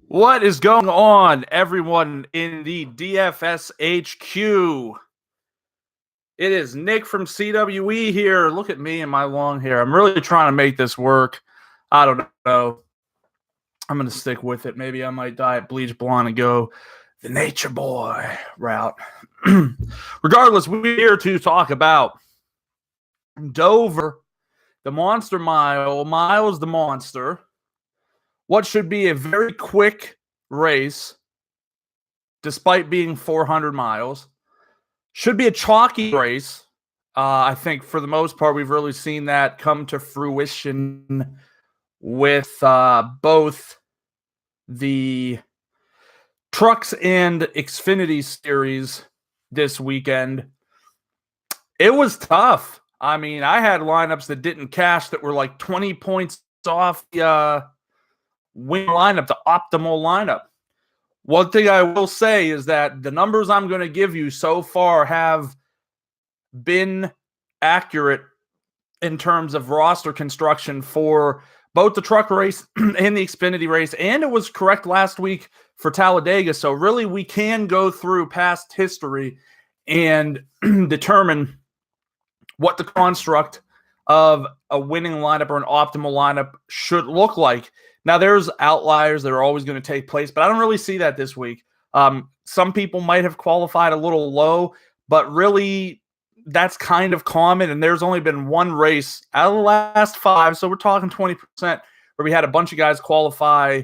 What is going on, everyone in the DFSHQ? It is Nick from CWE here. Look at me and my long hair. I'm really trying to make this work. I don't know. I'm going to stick with it. Maybe I might dye it bleach blonde and go the nature boy route. Regardless, we're here to talk about Dover, the Monster Mile. Miles the Monster. What should be a very quick race, despite being 400 miles. Should be a chalky race. I think for the most part, we've really seen that come to fruition with both the Trucks and Xfinity series this weekend. It was tough. I mean, I had lineups that didn't cash that were like 20 points off the win lineup, the optimal lineup. One thing I will say is that the numbers I'm going to give you so far have been accurate in terms of roster construction for both the truck race and the Xfinity race, and it was correct last week for Talladega. So really, we can go through past history and determine what the construct of a winning lineup or an optimal lineup should look like. Now, there's outliers that are always going to take place, but I don't really see that this week. Some people might have qualified a little low, but really that's kind of common, and there's only been one race out of the last 5, so we're talking 20%, where we had a bunch of guys qualify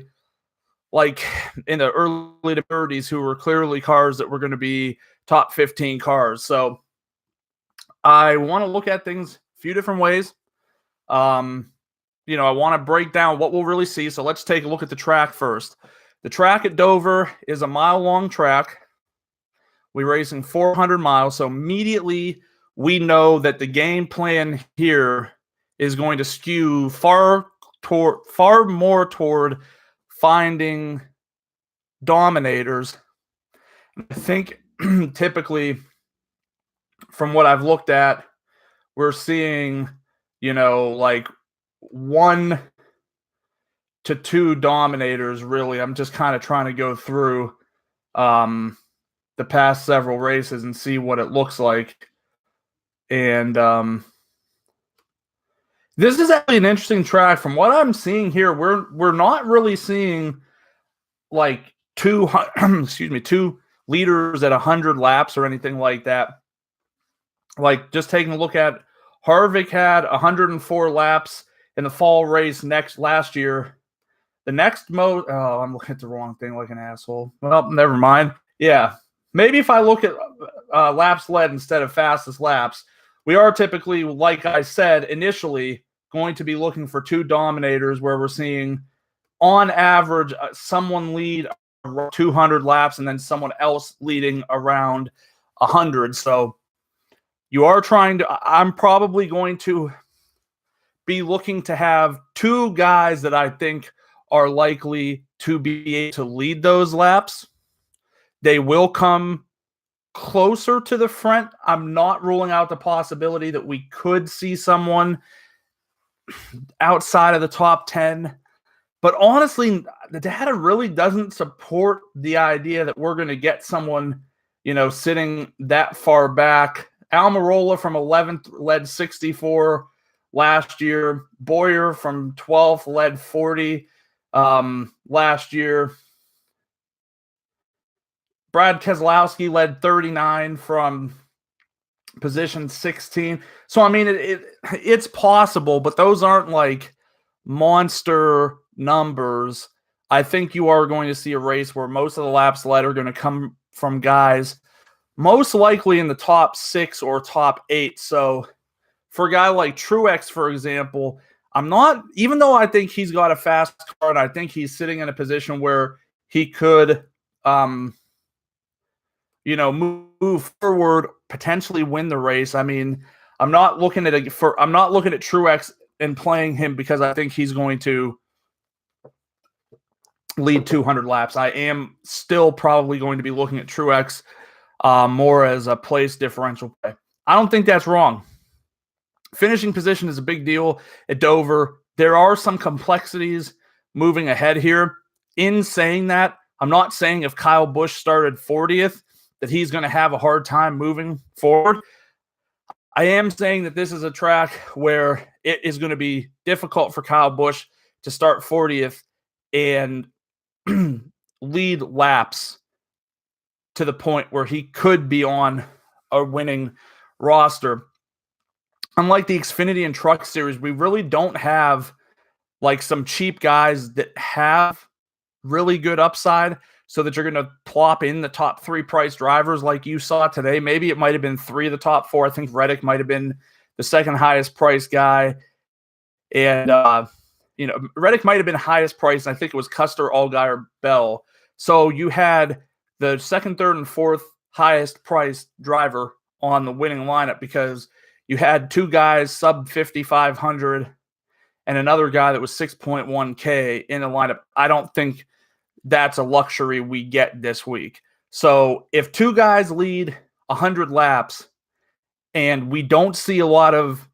like in the early to 30s who were clearly cars that were going to be top 15 cars. So I want to look at things a few different ways. I want to break down what we'll really see. So let's take a look at the track first. The track at Dover is a mile-long track. We're racing 400 miles. So immediately we know that the game plan here is going to skew far more toward finding dominators. I think typically from what I've looked at, we're seeing, like 1 to 2 dominators, really. I'm just kind of trying to go through the past several races and see what it looks like. And this is actually an interesting track. From what I'm seeing here, we're not really seeing like 2 leaders at 100 laps or anything like that. Like, just taking a look at Harvick had 104 laps in the fall race last year. The next most, I'm looking at the wrong thing like an asshole. Well, never mind. Yeah. Maybe if I look at laps led instead of fastest laps, we are typically, like I said, initially going to be looking for 2 dominators where we're seeing on average someone lead 200 laps and then someone else leading around 100. So you are I'm probably going to be looking to have 2 guys that I think are likely to be able to lead those laps. They will come closer to the front. I'm not ruling out the possibility that we could see someone outside of the top 10. But honestly, the data really doesn't support the idea that we're going to get someone, sitting that far back. Almirola from 11th led 64 last year. Boyer from 12th led 40 last year. Brad Keselowski led 39 from position 16. So, I mean, it's possible, but those aren't like monster numbers. I think you are going to see a race where most of the laps led are going to come from guys most likely in the top 6 or top 8. So for a guy like Truex, for example, even though I think he's got a fast car and I think he's sitting in a position where he could, move forward, potentially win the race. I mean, I'm not looking at Truex and playing him because I think he's going to lead 200 laps. I am still probably going to be looking at Truex more as a place differential play. I don't think that's wrong. Finishing position is a big deal at Dover. There are some complexities moving ahead here. in saying that, I'm not saying if Kyle Busch started 40th that he's going to have a hard time moving forward. I am saying that this is a track where it is going to be difficult for Kyle Busch to start 40th and lead laps to the point where he could be on a winning roster. Unlike the Xfinity and Truck Series, we really don't have like some cheap guys that have really good upside so that you're going to plop in the top 3 price drivers like you saw today. Maybe it might have been 3 of the top 4. I think Reddick might have been the second highest price guy. And, Reddick might have been highest price. And I think it was Custer, Allgaier, Bell. So you had the second, third, and fourth highest priced driver on the winning lineup because you had 2 guys sub 5,500 and another guy that was 6.1K in the lineup. I don't think that's a luxury we get this week. So if 2 guys lead 100 laps and we don't see a lot of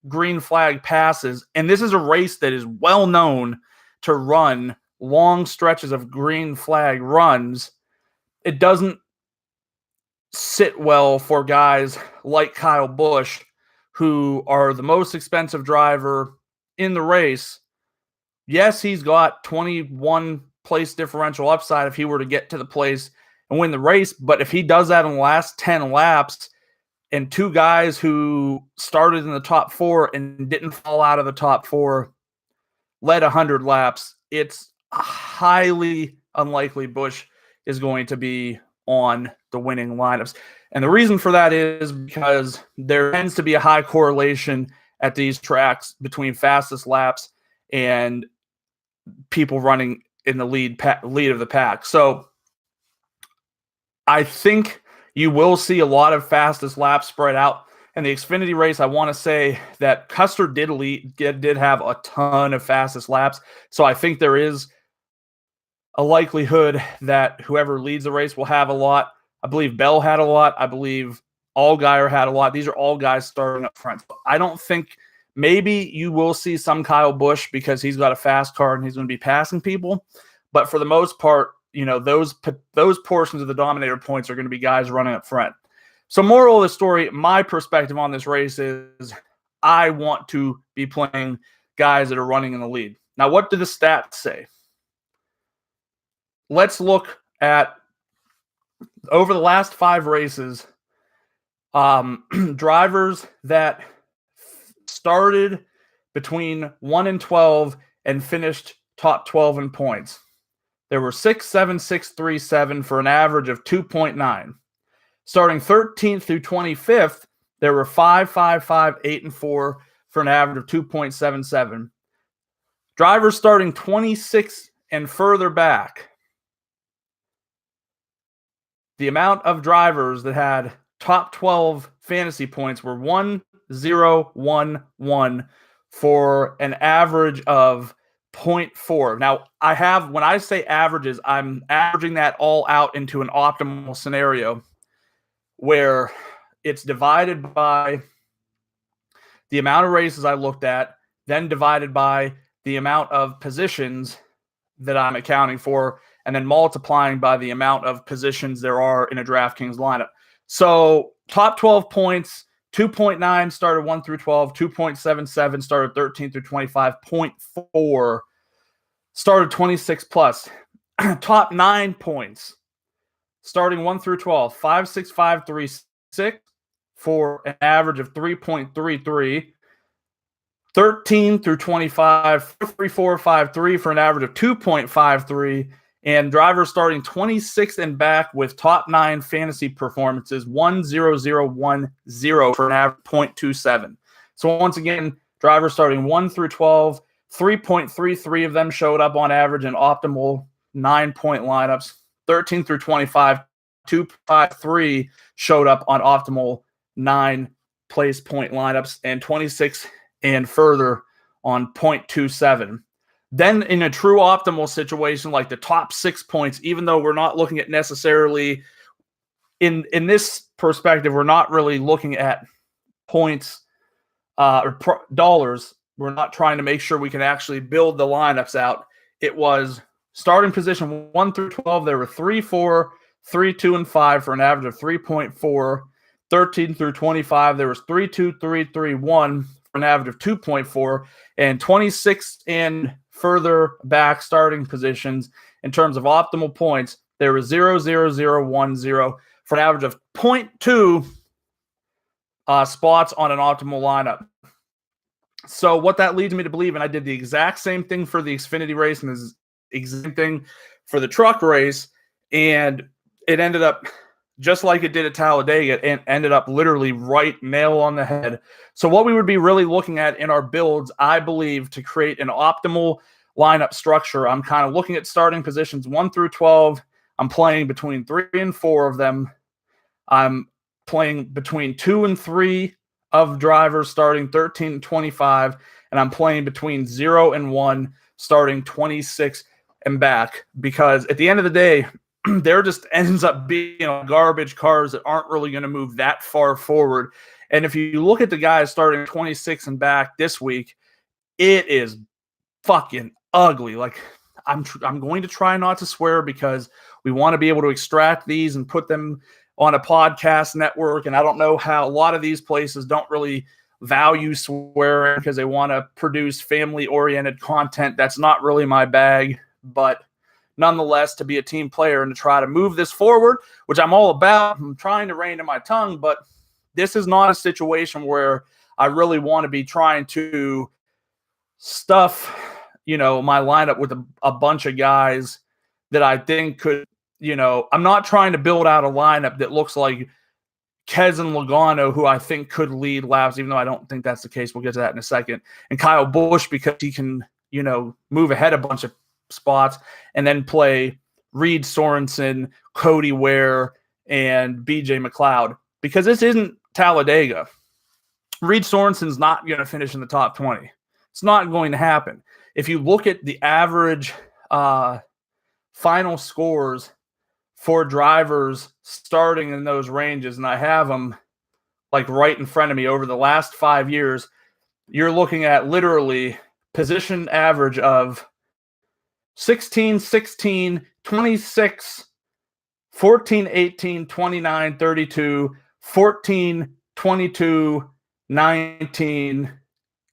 green flag passes, and this is a race that is well known to run long stretches of green flag runs, it doesn't sit well for guys like Kyle Busch, who are the most expensive driver in the race. Yes, he's got 21 place differential upside if he were to get to the place and win the race. But if he does that in the last 10 laps and 2 guys who started in the top 4 and didn't fall out of the top 4 led 100 laps, it's highly unlikely Busch is going to be on the winning lineups. And the reason for that is because there tends to be a high correlation at these tracks between fastest laps and people running in the lead of the pack. So I think you will see a lot of fastest laps spread out. In the Xfinity race, I want to say that Custer did have a ton of fastest laps. So I think there is a likelihood that whoever leads the race will have a lot. I believe Bell had a lot. I believe Allgaier had a lot. These are all guys starting up front. I don't think maybe you will see some Kyle Busch because he's got a fast car and he's going to be passing people. But for the most part, those portions of the Dominator points are going to be guys running up front. So moral of the story, my perspective on this race is I want to be playing guys that are running in the lead. Now, what do the stats say? Let's look at over the last 5 races, drivers that started between 1 and 12 and finished top 12 in points. There were 6, 7, 6, 3, 7 for an average of 2.9. Starting 13th through 25th, there were 5, 5, 5, 8, and 4 for an average of 2.77. Drivers starting 26 and further back, the amount of drivers that had top 12 fantasy points were 1, 0, 1, 1 for an average of 0.4. Now, when I say averages, I'm averaging that all out into an optimal scenario where it's divided by the amount of races I looked at, then divided by the amount of positions that I'm accounting for, and then multiplying by the amount of positions there are in a DraftKings lineup. So top 12 points, 2.9 started 1 through 12, 2.77 started 13 through 25, 0.4 started 26 plus. Top 9 points starting 1 through 12, 5, 6, 5, 3, 6 for an average of 3.33. 13 through 25, 3, 4, 5, 3 for an average of 2.53. And drivers starting 26 and back with top 9 fantasy performances, 1, 0, 0, 1, 0 for an average of 0.27. So once again, drivers starting 1 through 12, 3.33 of them showed up on average in optimal 9-point lineups. 13 through 25, 2.53 showed up on optimal 9-place point lineups, and 26 and further on 0.27. Then in a true optimal situation, like the top 6 points, even though we're not looking at necessarily in this perspective, we're not really looking at points dollars. We're not trying to make sure we can actually build the lineups out. It was Starting position 1 through 12, there were 3, 4, 3, 2, and 5 for an average of 3.4. 13 through 25, there was 3, 2, 3, 3, 1 for an average of 2.4. And 26 and further back starting positions in terms of optimal points, there was 0, 0, 0, 1, 0 for an average of 0.2 spots on an optimal lineup. So what that leads me to believe, and I did the exact same thing for the Xfinity race and the exact thing for the truck race, and it ended up just like it did at Talladega and ended up literally right nail on the head. So what we would be really looking at in our builds, I believe, to create an optimal lineup structure, I'm kind of looking at starting positions 1 through 12. I'm playing between 3 and 4 of them. I'm playing between 2 and 3 of drivers starting 13 and 25, and I'm playing between 0 and 1 starting 26 and back, because at the end of the day, there just ends up being garbage cars that aren't really going to move that far forward. And if you look at the guys starting 26 and back this week, it is fucking ugly. Like, I'm going to try not to swear because we want to be able to extract these and put them on a podcast network. And I don't know how a lot of these places don't really value swearing because they want to produce family-oriented content. That's not really my bag. But nonetheless, to be a team player and to try to move this forward, which I'm all about, I'm trying to rein in my tongue, but this is not a situation where I really want to be trying to stuff, my lineup with a bunch of guys that I think could, I'm not trying to build out a lineup that looks like Kez and Logano, who I think could lead laps, even though I don't think that's the case. We'll get to that in a second. And Kyle Busch, because he can, move ahead a bunch of spots and then play Reed Sorensen, Cody Ware, and BJ McLeod, because this isn't Talladega. Reed Sorensen's not going to finish in the top 20. It's not going to happen. If you look at the average final scores for drivers starting in those ranges, and I have them like right in front of me over the last 5 years, you're looking at literally position average of 16, 16, 26, 14, 18, 29, 32, 14, 22, 19,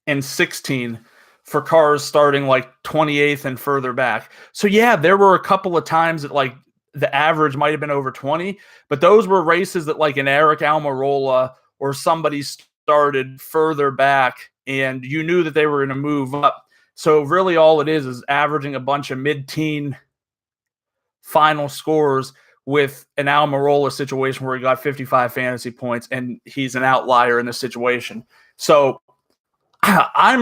and 16 for cars starting like 28th and further back. So yeah, there were a couple of times that like the average might have been over 20, but those were races that like an Eric Almirola or somebody started further back and you knew that they were going to move up. So really all it is averaging a bunch of mid-teen final scores with an Almirola situation where he got 55 fantasy points and he's an outlier in this situation. So I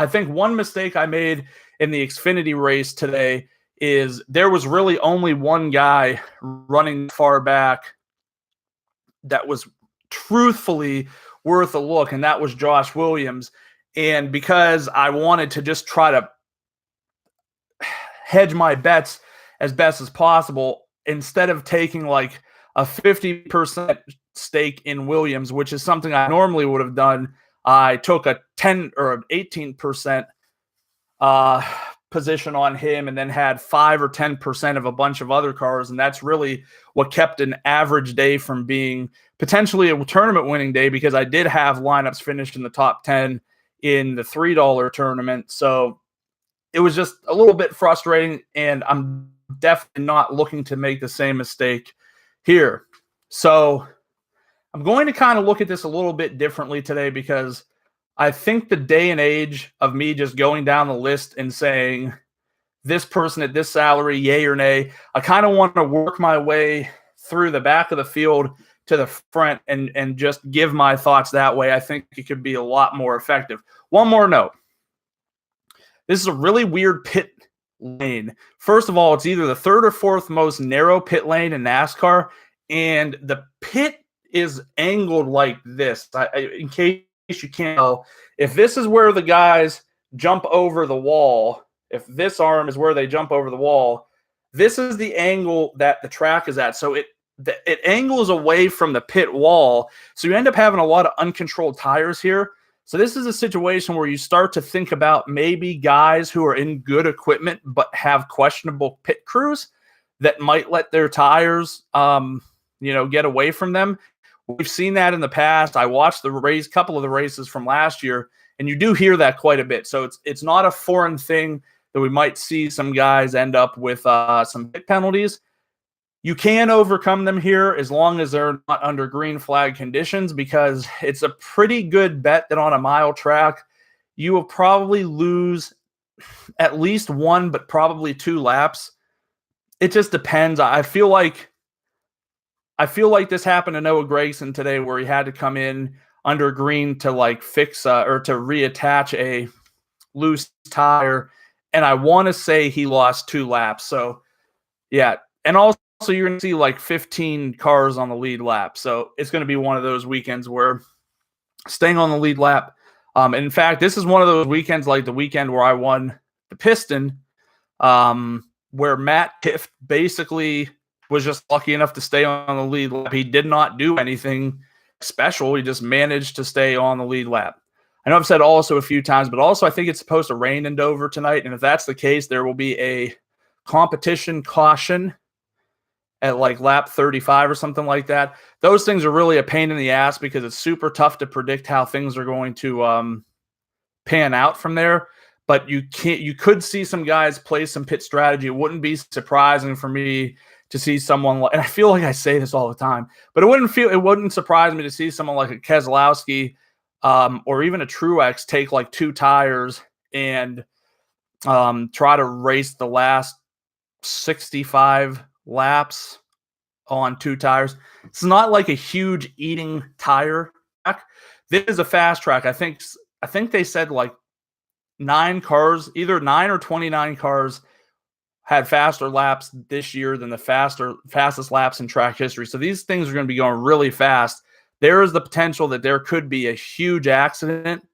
think one mistake I made in the Xfinity race today is there was really only one guy running far back that was truthfully worth a look, and that was Josh Williams. And because I wanted to just try to hedge my bets as best as possible, instead of taking like a 50% stake in Williams, which is something I normally would have done, I took a 10 or an 18% position on him and then had 5 or 10% of a bunch of other cars. And that's really what kept an average day from being potentially a tournament winning day, because I did have lineups finished in the top 10 in the $3 tournament. So it was just a little bit frustrating, and I'm definitely not looking to make the same mistake here. So I'm going to kind of look at this a little bit differently today, because I think the day and age of me just going down the list and saying this person at this salary, yay or nay, I kind of want to work my way through the back of the field to the front and just give my thoughts that way. I think it could be a lot more effective. One more note. This is a really weird pit lane. First of all, it's either the third or fourth most narrow pit lane in NASCAR, and the pit is angled like this. In case you can't tell, if this is where the guys jump over the wall, if this arm is where they jump over the wall, this is the angle that the track is at. So it angles away from the pit wall. So you end up having a lot of uncontrolled tires here. So this is a situation where you start to think about maybe guys who are in good equipment but have questionable pit crews that might let their tires, get away from them. We've seen that in the past. I watched the couple of the races from last year, and you do hear that quite a bit. So it's not a foreign thing that we might see some guys end up with some pit penalties. You can overcome them here as long as they're not under green flag conditions, because it's a pretty good bet that on a mile track, you will probably lose at least one, but probably 2 laps. It just depends. I feel like this happened to Noah Gragson today, where he had to come in under green to fix or to reattach a loose tire. And I want to say he lost 2 laps. So yeah. And also you're going to see 15 cars on the lead lap. So it's going to be one of those weekends where staying on the lead lap. And in fact, this is one of those weekends, like the weekend where I won the Piston, where Matt Tift basically was just lucky enough to stay on the lead lap. He did not do anything special. He just managed to stay on the lead lap. I know I've said also a few times, but also I think it's supposed to rain in Dover tonight. And if that's the case, there will be a competition caution at lap 35 or something like that. Those things are really a pain in the ass because it's super tough to predict how things are going to pan out from there. But you could see some guys play some pit strategy. It wouldn't be surprising for me to see someone and I feel like I say this all the time, but it wouldn't surprise me to see someone like a Keselowski or even a Truex take 2 tires and try to race the last 65 laps on 2 tires. It's not like a huge eating tire track. This is a fast track. I think they said 9 cars, either 9 or 29 cars had faster laps this year than the fastest laps in track history. So these things are going to be going really fast. There is the potential that there could be a huge accident.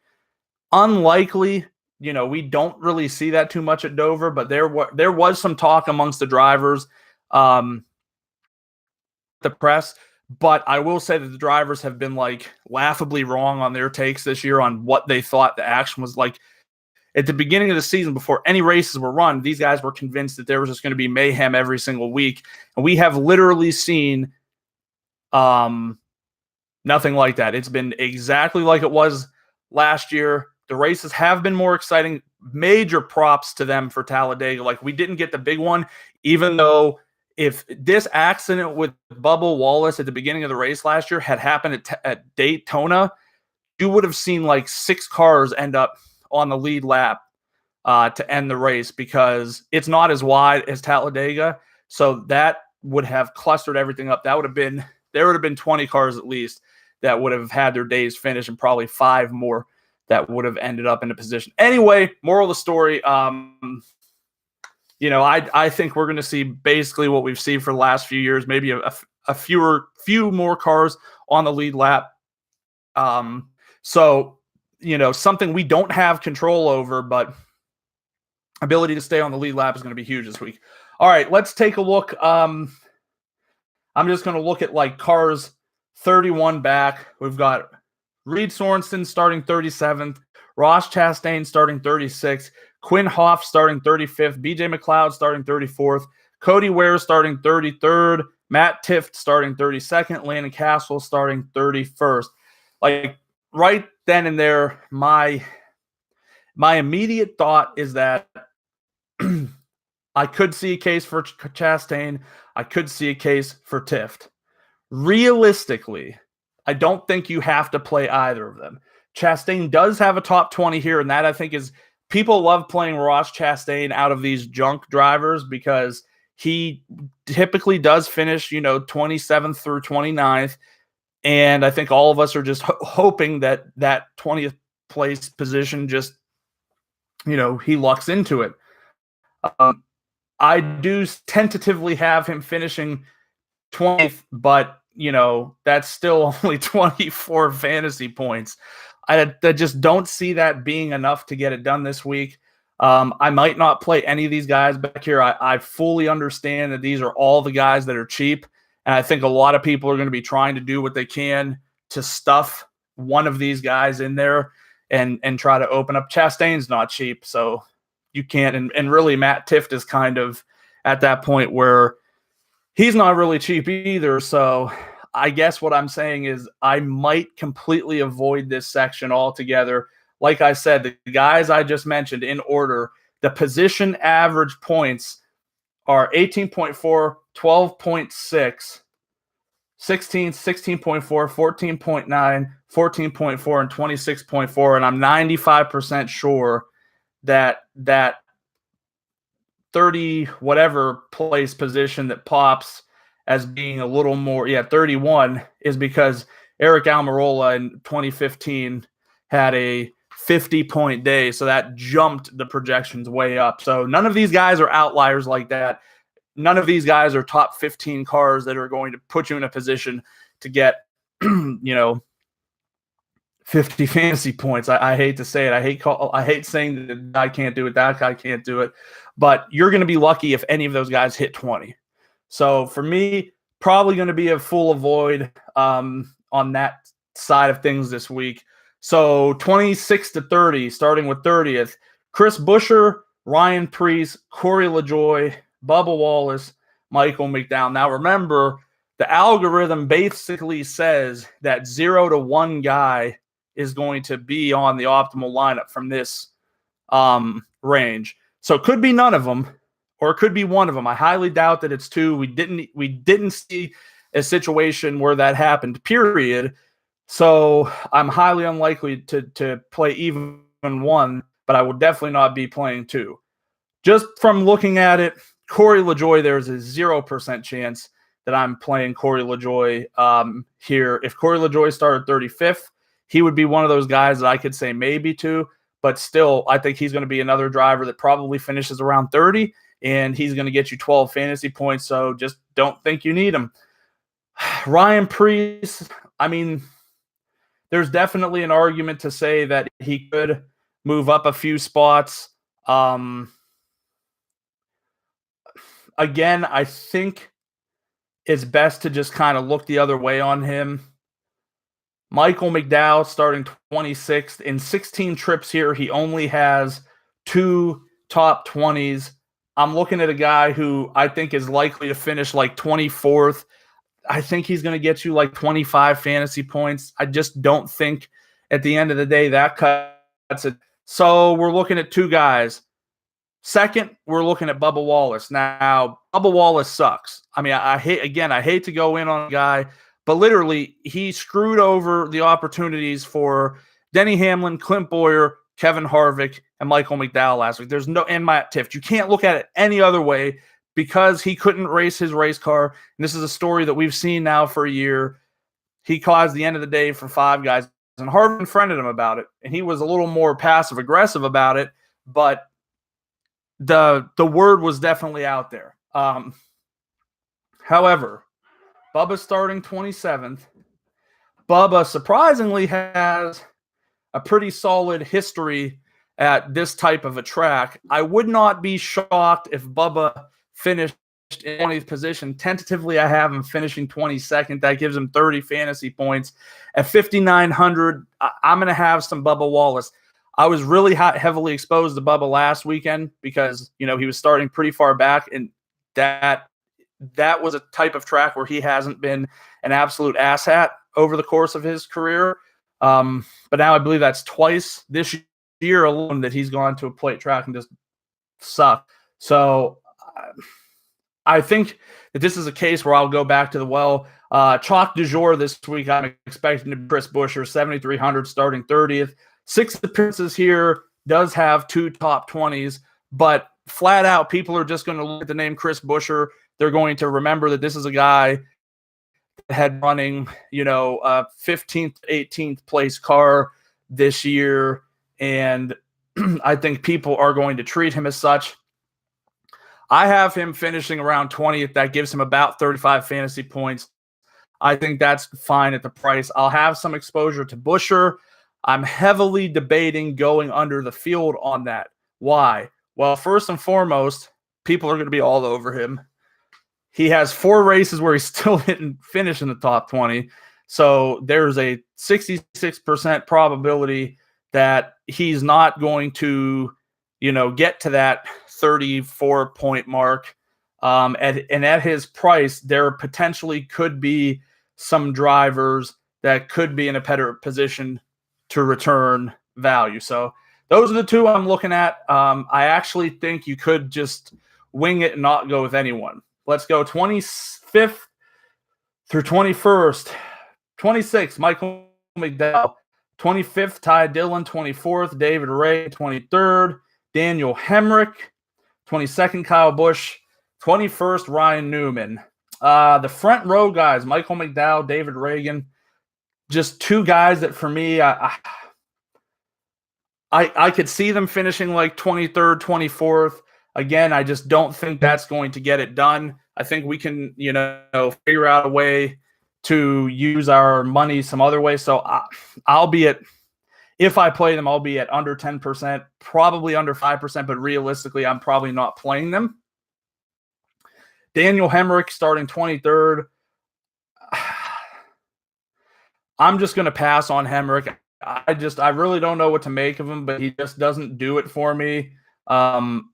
Unlikely. We don't really see that too much at Dover, but there was some talk amongst the drivers, the press. But I will say that the drivers have been laughably wrong on their takes this year on what they thought the action was like. At the beginning of the season, before any races were run, these guys were convinced that there was just going to be mayhem every single week. And we have literally seen nothing like that. It's been exactly like it was last year. The races have been more exciting. Major props to them for Talladega. We didn't get the big one, even though if this accident with Bubba Wallace at the beginning of the race last year had happened at Daytona, you would have seen 6 cars end up on the lead lap to end the race, because it's not as wide as Talladega. So that would have clustered everything up. There would have been 20 cars at least that would have had their days finished, and probably 5 more that would have ended up in a position. Anyway, moral of the story, I think we're going to see basically what we've seen for the last few years, maybe a few more cars on the lead lap. Something we don't have control over, but ability to stay on the lead lap is going to be huge this week. All right, let's take a look. I'm just going to look at cars 31 back. We've got Reed Sorensen starting 37th, Ross Chastain starting 36th, Quinn Hoff starting 35th, BJ McLeod starting 34th, Cody Ware starting 33rd, Matt Tift starting 32nd, Landon Castle starting 31st. Right then and there, my immediate thought is that I could see a case for Chastain. I could see a case for Tift. Realistically, I don't think you have to play either of them. Chastain does have a top 20 here, and that I think is people love playing Ross Chastain out of these junk drivers because he typically does finish, 27th through 29th. And I think all of us are just hoping that 20th place position just, he lucks into it. I do tentatively have him finishing 20th, but, that's still only 24 fantasy points. I just don't see that being enough to get it done this week. I might not play any of these guys back here. I fully understand that these are all the guys that are cheap. And I think a lot of people are going to be trying to do what they can to stuff one of these guys in there. and try to open up. Chastain's not cheap, so you can't. And really, Matt Tifft is kind of at that point where he's not really cheap either. So I guess what I'm saying is I might completely avoid this section altogether. Like I said, the guys I just mentioned in order, the position average points are 18.4, 12.6, 16, 16.4, 14.9, 14.4, and 26.4. And I'm 95% sure that 30 whatever place position that pops as being a little more, 31 is because Eric Almirola in 2015 had a 50-point day. So that jumped the projections way up. So none of these guys are outliers like that. None of these guys are top 15 cars that are going to put you in a position to get, 50 fantasy points. I hate to say it. I hate saying that that guy can't do it, that guy can't do it. But you're going to be lucky if any of those guys hit 20. So for me, probably going to be a full avoid on that side of things this week. So 26 to 30, starting with 30th, Chris Buescher, Ryan Preece, Corey LaJoie, Bubba Wallace, Michael McDowell. Now remember, the algorithm basically says that 0 to 1 guy is going to be on the optimal lineup from this range. So it could be none of them, or it could be one of them. I highly doubt that it's two. We didn't see a situation where that happened, period. So I'm highly unlikely to play even one, but I will definitely not be playing two. Just from looking at it, Corey LaJoie, there's a 0% chance that I'm playing Corey LaJoie here. If Corey LaJoie started 35th, he would be one of those guys that I could say maybe two, but still, I think he's going to be another driver that probably finishes around 30, and he's going to get you 12 fantasy points, so just don't think you need him. Ryan Preece, I mean, there's definitely an argument to say that he could move up a few spots. Again, I think it's best to just kind of look the other way on him. Michael McDowell starting 26th. In 16 trips here, he only has 2 top 20s. I'm looking at a guy who I think is likely to finish like 24th. I think he's going to get you like 25 fantasy points. I just don't think at the end of the day that cuts it. So we're looking at 2 guys. Second, we're looking at Bubba Wallace. Now, Bubba Wallace sucks. I mean, I hate to go in on a guy, but literally he screwed over the opportunities for Denny Hamlin, Clint Boyer, Kevin Harvick, and Michael McDowell last week. There's no, and Matt Tifft. You can't look at it any other way because he couldn't race his race car. And this is a story that we've seen now for a year. He caused the end of the day for 5 guys, and Harvick confronted him about it, and he was a little more passive aggressive about it, but the word was definitely out there. However, Bubba starting 27th. Bubba surprisingly has a pretty solid history at this type of a track. I would not be shocked if Bubba finished in 20th position. Tentatively, I have him finishing 22nd. That gives him 30 fantasy points. At 5,900, I'm going to have some Bubba Wallace. I was really heavily exposed to Bubba last weekend because, he was starting pretty far back, and that was a type of track where he hasn't been an absolute asshat over the course of his career. But now I believe that's twice this year alone that he's gone to a plate track and just sucked. So I think that this is a case where I'll go back to the well. Chalk du jour this week, I'm expecting to be Chris Buescher, 7,300 starting 30th. 6 appearances here, does have 2 top 20s, but flat out, people are just going to look at the name Chris Buescher. They're going to remember that this is a guy that had running, a 15th, 18th place car this year, and I think people are going to treat him as such. I have him finishing around 20th. That gives him about 35 fantasy points. I think that's fine at the price. I'll have some exposure to Buescher. I'm heavily debating going under the field on that. Why? Well, first and foremost, people are going to be all over him. He has 4 races where he still didn't finish in the top 20. So there's a 66% probability that he's not going to, get to that 34-point mark. And at his price, there potentially could be some drivers that could be in a better position to return value. So those are the two I'm looking at. I actually think you could just wing it and not go with anyone. Let's go 25th through 21st. 26th, Michael McDowell. 25th, Ty Dillon. 24th, David Ray. 23rd, Daniel Hemrick. 22nd, Kyle Busch. 21st, Ryan Newman. The front row guys, Michael McDowell, David Reagan, just two guys that for me, I could see them finishing like 23rd, 24th. Again, I just don't think that's going to get it done. I think we can, figure out a way to use our money some other way. So I'll be at, if I play them, I'll be at under 10%, probably under 5%, but realistically, I'm probably not playing them. Daniel Hemrick starting 23rd. I'm just going to pass on Hemrick. I really don't know what to make of him, but he just doesn't do it for me. I'm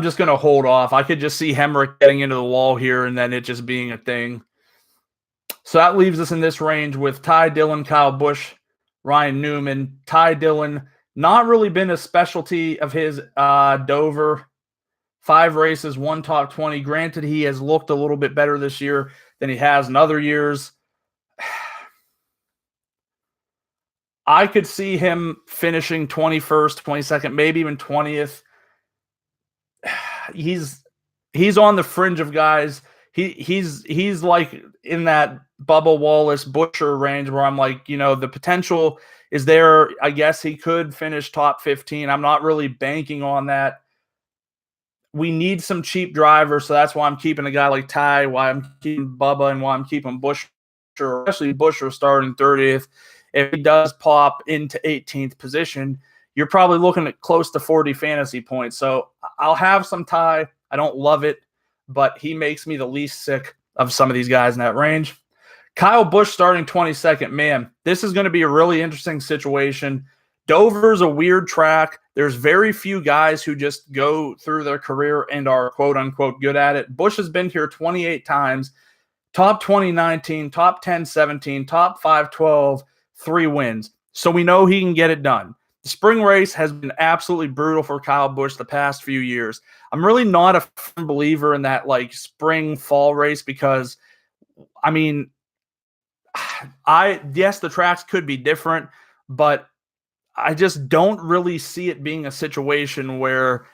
just going to hold off. I could just see Hemrick getting into the wall here and then it just being a thing. So that leaves us in this range with Ty Dillon, Kyle Busch, Ryan Newman. Ty Dillon, not really been a specialty of his. Dover, 5 races, 1 top 20. Granted, he has looked a little bit better this year than he has in other years. I could see him finishing 21st, 22nd, maybe even 20th. He's on the fringe of guys. He's like in that Bubba Wallace Butcher range where I'm like, the potential is there. I guess he could finish top 15. I'm not really banking on that. We need some cheap drivers, so that's why I'm keeping a guy like Ty, why I'm keeping Bubba, and why I'm keeping Buescher, especially Buescher starting 30th. If he does pop into 18th position, you're probably looking at close to 40 fantasy points. So I'll have some Ty. I don't love it, but he makes me the least sick of some of these guys in that range. Kyle Busch starting 22nd. Man, this is going to be a really interesting situation. Dover's a weird track. There's very few guys who just go through their career and are quote-unquote good at it. Busch has been here 28 times, top 20 19, top 10 17, top 5 12, 3 wins. So we know he can get it done. The spring race has been absolutely brutal for Kyle Busch the past few years. I'm really not a firm believer in that like spring-fall race because, yes, the tracks could be different, but I just don't really see it being a situation where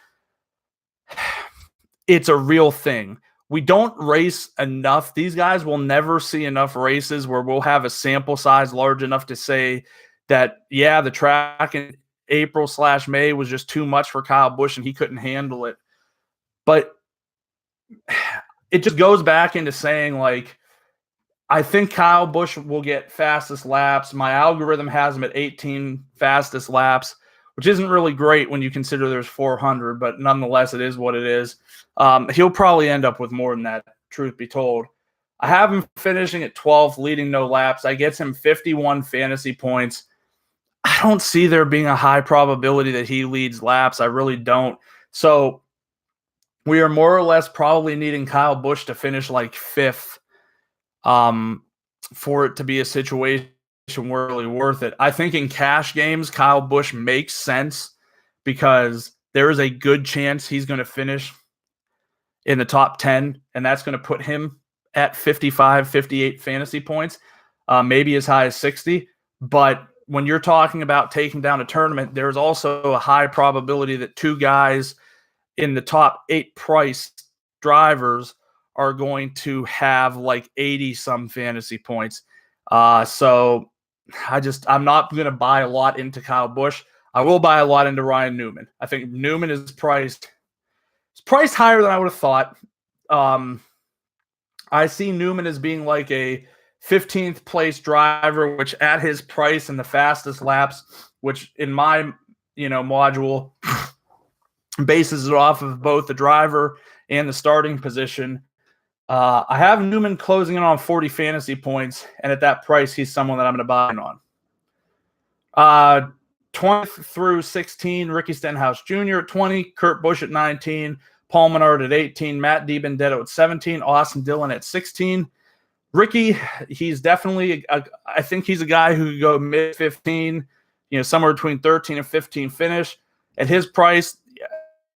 it's a real thing. We don't race enough. These guys will never see enough races where we'll have a sample size large enough to say that, yeah, the track in April/May was just too much for Kyle Busch and he couldn't handle it. But it just goes back into saying, like, I think Kyle Busch will get fastest laps. My algorithm has him at 18 fastest laps, which isn't really great when you consider there's 400, but nonetheless, it is what it is. He'll probably end up with more than that, truth be told. I have him finishing at 12th, leading no laps. I gets him 51 fantasy points. I don't see there being a high probability that he leads laps. I really don't. So we are more or less probably needing Kyle Busch to finish like 5th. For it to be a situation where really worth it. I think in cash games, Kyle Busch makes sense because there is a good chance he's going to finish in the top 10, and that's going to put him at 55, 58 fantasy points, maybe as high as 60. But when you're talking about taking down a tournament, there's also a high probability that 2 guys in the top 8 price drivers are going to have like 80 some fantasy points. So I'm not going to buy a lot into Kyle Busch. I will buy a lot into Ryan Newman. I think Newman is priced higher than I would have thought. I see Newman as being like a 15th place driver, which at his price and the fastest laps, which in my, module bases it off of both the driver and the starting position. I have Newman closing in on 40 fantasy points, and at that price, he's someone that I'm going to buy in on. 20th through 16, Ricky Stenhouse Jr. at 20, Kurt Busch at 19, Paul Menard at 18, Matt DiBenedetto at 17, Austin Dillon at 16. Ricky, he's definitely, I think he's a guy who could go mid-15, somewhere between 13 and 15 finish. At his price,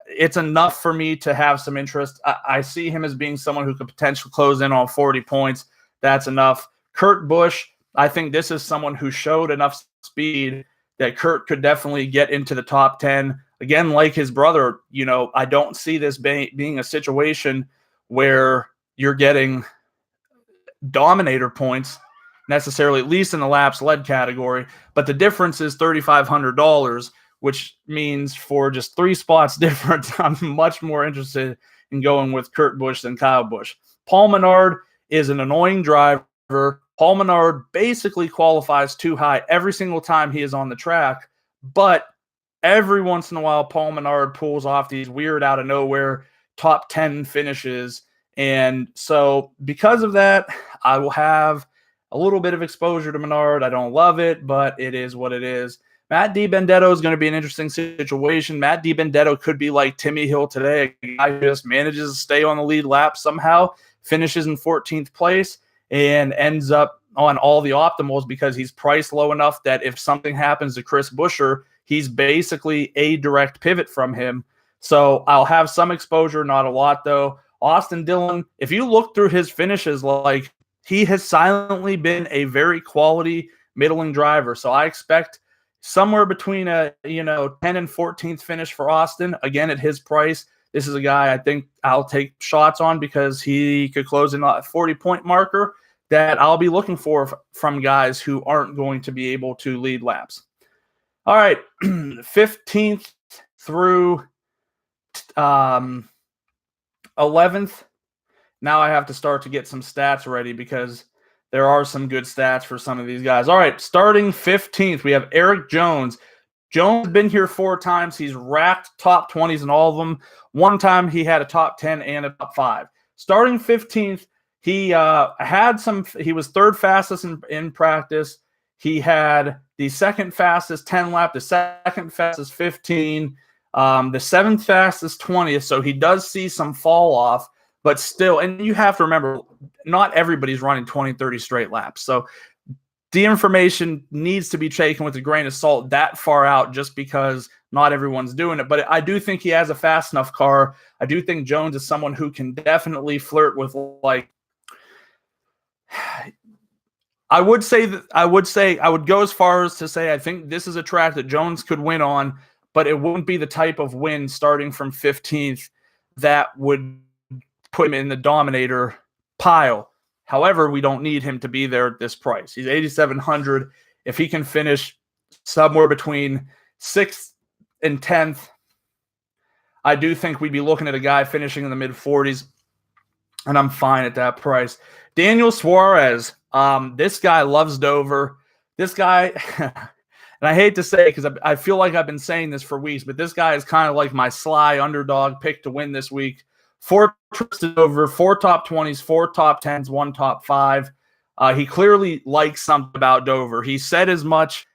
it's enough for me to have some interest. I see him as being someone who could potentially close in on 40 points. That's enough. Kurt Busch, I think this is someone who showed enough speed that Kurt could definitely get into the top 10. Again, like his brother, I don't see this being a situation where you're getting dominator points necessarily, at least in the laps led category. But the difference is $3,500, which means for just 3 spots difference, I'm much more interested in going with Kurt Busch than Kyle Busch. Paul Menard is an annoying driver. Paul Menard basically qualifies too high every single time he is on the track, but every once in a while, Paul Menard pulls off these weird out of nowhere top 10 finishes. And so because of that, I will have a little bit of exposure to Menard. I don't love it, but it is what it is. Matt DiBenedetto is going to be an interesting situation. Matt DiBenedetto could be like Timmy Hill today, a guy who just manages to stay on the lead lap somehow, finishes in 14th place, and ends up on all the optimals because he's priced low enough that if something happens to Chris Buescher, he's basically a direct pivot from him. So I'll have some exposure, not a lot though. Austin Dillon, if you look through his finishes, like he has silently been a very quality middling driver. So I expect somewhere between a 10 and 14th finish for Austin. Again, at his price, this is a guy I think I'll take shots on because he could close in a 40-point marker that I'll be looking for from guys who aren't going to be able to lead laps. All right, 15th through 11th. Now I have to start to get some stats ready because there are some good stats for some of these guys. All right, starting 15th, we have Eric Jones. Jones has been here 4 times. He's racked top 20s in all of them. One time he had a top 10 and a top 5. Starting 15th, he he was 3rd fastest in practice. He had the 2nd fastest 10 lap, the 2nd fastest 15, the 7th fastest 20th. So he does see some fall off, but still, and you have to remember, not everybody's running 20, 30 straight laps. So the information needs to be taken with a grain of salt that far out just because not everyone's doing it. But I do think he has a fast enough car. I do think Jones is someone who can definitely flirt with, like, I would go as far as to say I think this is a track that Jones could win on, but it wouldn't be the type of win starting from 15th that would put him in the dominator pile. However, we don't need him to be there at this price. He's 8,700. If he can finish somewhere between 6th and 10th, I do think we'd be looking at a guy finishing in the mid-40s, and I'm fine at that price. Daniel Suarez, this guy loves Dover. This guy, and I hate to say it because I feel like I've been saying this for weeks, but this guy is kind of like my sly underdog pick to win this week. 4 trips to Dover, 4 top 20s, 4 top 10s, 1 top 5. He clearly likes something about Dover. He said as much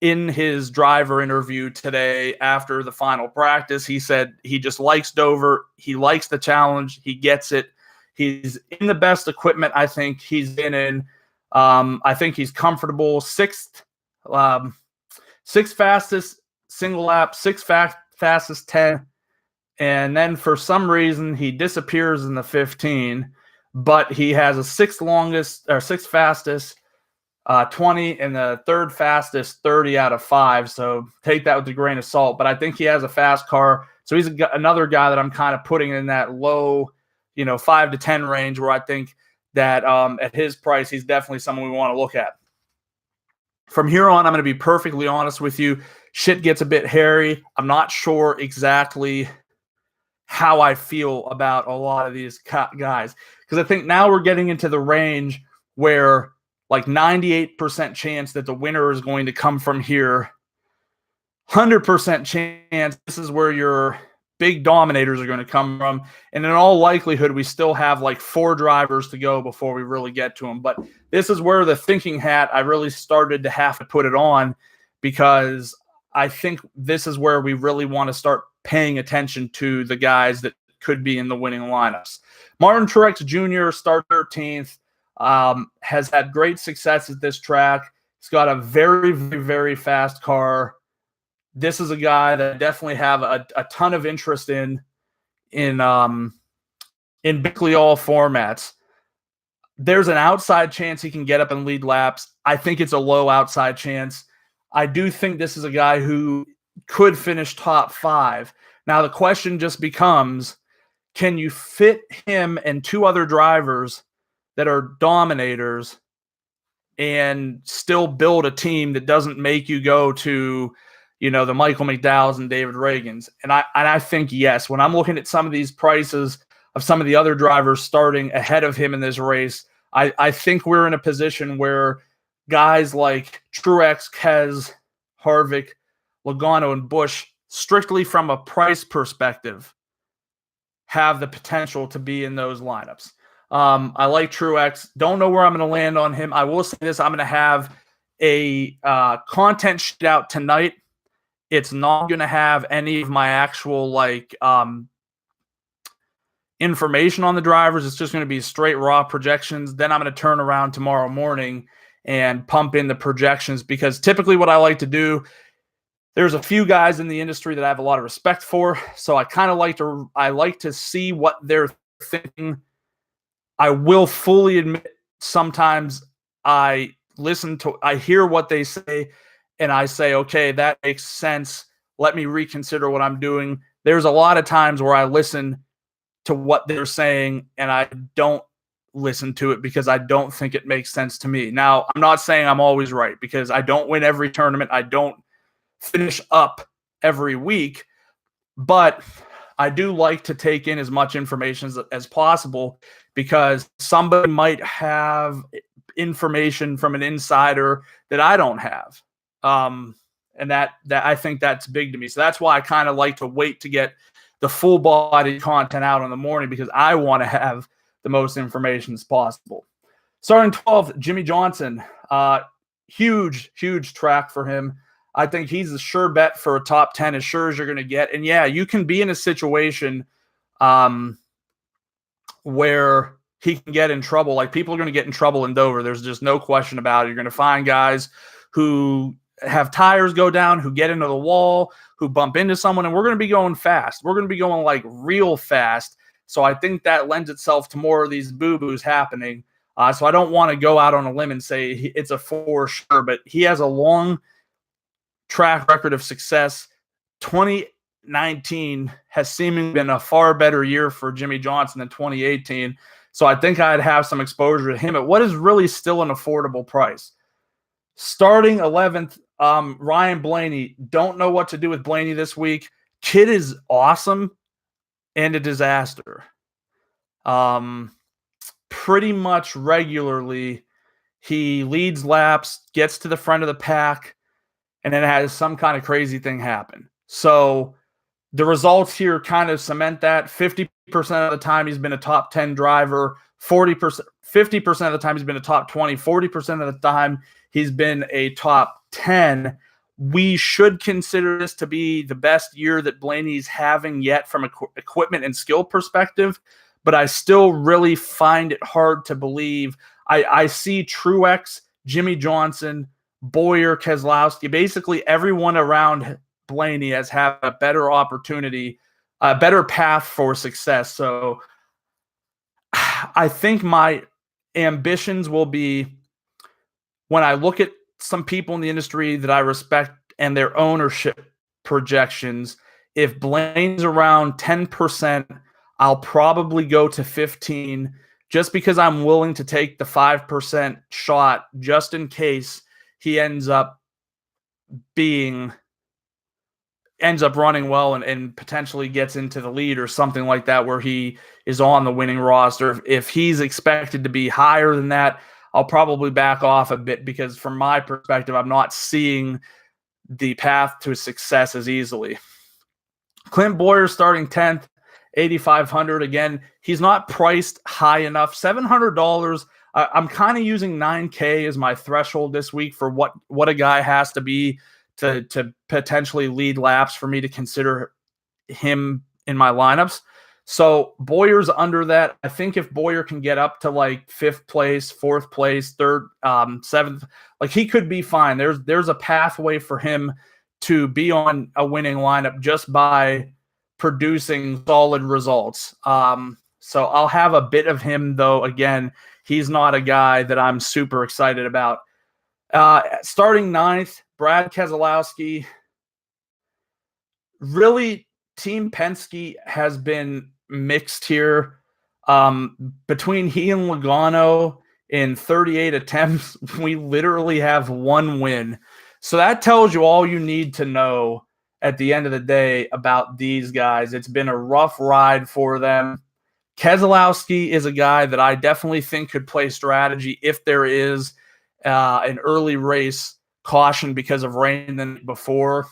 in his driver interview today after the final practice. He said he just likes Dover. He likes the challenge. He gets it. He's in the best equipment I think he's been in. I think he's comfortable. 6th fastest single lap, 6th fastest 10. And then for some reason he disappears in the 15, but he has a 6th fastest 20 and the 3rd fastest 30 out of 5. So take that with a grain of salt. But I think he has a fast car. So he's another guy that I'm kind of putting in that low, 5 to 10 range where I think that at his price, he's definitely someone we want to look at. From here on, I'm going to be perfectly honest with you. Shit gets a bit hairy. I'm not sure exactly how I feel about a lot of these guys. Because I think now we're getting into the range where like 98% chance that the winner is going to come from here. 100% chance this is where your big dominators are going to come from. And in all likelihood, we still have like 4 drivers to go before we really get to them. But this is where the thinking hat, I really started to have to put it on because I think this is where we really want to start paying attention to the guys that could be in the winning lineups. Martin Truex Jr. start 13th, has had great success at this track. He's got a very, very, very fast car. This is a guy that I definitely have a ton of interest in basically all formats. There's an outside chance he can get up and lead laps. I think it's a low outside chance. I do think this is a guy who could finish top 5. Now, the question just becomes, can you fit him and 2 other drivers that are dominators and still build a team that doesn't make you go to, the Michael McDowell's and David Reagan's? And I think yes. When I'm looking at some of these prices of some of the other drivers starting ahead of him in this race, I think we're in a position where guys like Truex, Kez, Harvick, Logano, and Busch, strictly from a price perspective, have the potential to be in those lineups. I like Truex. Don't know where I'm going to land on him. I will say this. I'm going to have a content sheet out tonight. It's not going to have any of my actual information on the drivers. It's just going to be straight raw projections. Then I'm going to turn around tomorrow morning and pump in the projections, because typically what I like to do, there's a few guys in the industry that I have a lot of respect for. So I like to see what they're thinking. I will fully admit sometimes I hear what they say and I say, okay, that makes sense. Let me reconsider what I'm doing. There's a lot of times where I listen to what they're saying and I don't listen to it because I don't think it makes sense to me. Now, I'm not saying I'm always right, because I don't win every tournament. I don't finish up every week, but I do like to take in as much information as possible, because somebody might have information from an insider that I don't have. And that I think that's big to me. So that's why I kind of like to wait to get the full body content out in the morning, because I want to have the most information as possible. Starting 12th, Jimmy Johnson. Huge track for him. I think he's a sure bet for a top 10, as sure as you're going to get. And yeah, you can be in a situation where he can get in trouble. Like, people are going to get in trouble in Dover. There's just no question about it. You're going to find guys who have tires go down, who get into the wall, who bump into someone, and we're going to be going fast. We're going to be going like real fast. So I think that lends itself to more of these boo-boos happening. So I don't want to go out on a limb and say it's a for sure, but he has a long track record of success. 2019 has seemingly been a far better year for Jimmy Johnson than 2018. So I think I'd have some exposure to him at what is really still an affordable price. Starting 11th, Ryan Blaney. Don't know what to do with Blaney this week. Kid is awesome and a disaster. Pretty much regularly, he leads laps, gets to the front of the pack, and then has some kind of crazy thing happen. So the results here kind of cement that. 50% of the time he's been a top 10 driver, 50% of the time he's been a top 20, 40% of the time he's been a top 10. We should consider this to be the best year that Blaney's having yet from equipment and skill perspective, but I still really find it hard to believe. I see Truex, Jimmy Johnson, Boyer, Keselowski, basically everyone around Blaney has had a better opportunity, a better path for success. So I think my ambitions will be, when I look at some people in the industry that I respect and their ownership projections, if Blaney's around 10%, I'll probably go to 15, just because I'm willing to take the 5% shot just in case he ends up running well and potentially gets into the lead or something like that, where he is on the winning roster. If he's expected to be higher than that, I'll probably back off a bit, because from my perspective, I'm not seeing the path to success as easily. Clint Boyer starting 10th, 8,500. Again, he's not priced high enough. $700. I'm kind of using $9K as my threshold this week for what a guy has to be to potentially lead laps for me to consider him in my lineups. So Bowyer's under that. I think if Bowyer can get up to like 5th place, 4th place, 3rd, 7th, like he could be fine. There's a pathway for him to be on a winning lineup just by producing solid results. So I'll have a bit of him, though. Again, he's not a guy that I'm super excited about. Starting 9th, Brad Keselowski. Really, Team Penske has been mixed here. Between he and Logano in 38 attempts, we literally have 1 win. So that tells you all you need to know at the end of the day about these guys. It's been a rough ride for them. Keselowski is a guy that I definitely think could play strategy if there is an early race caution because of rain than before.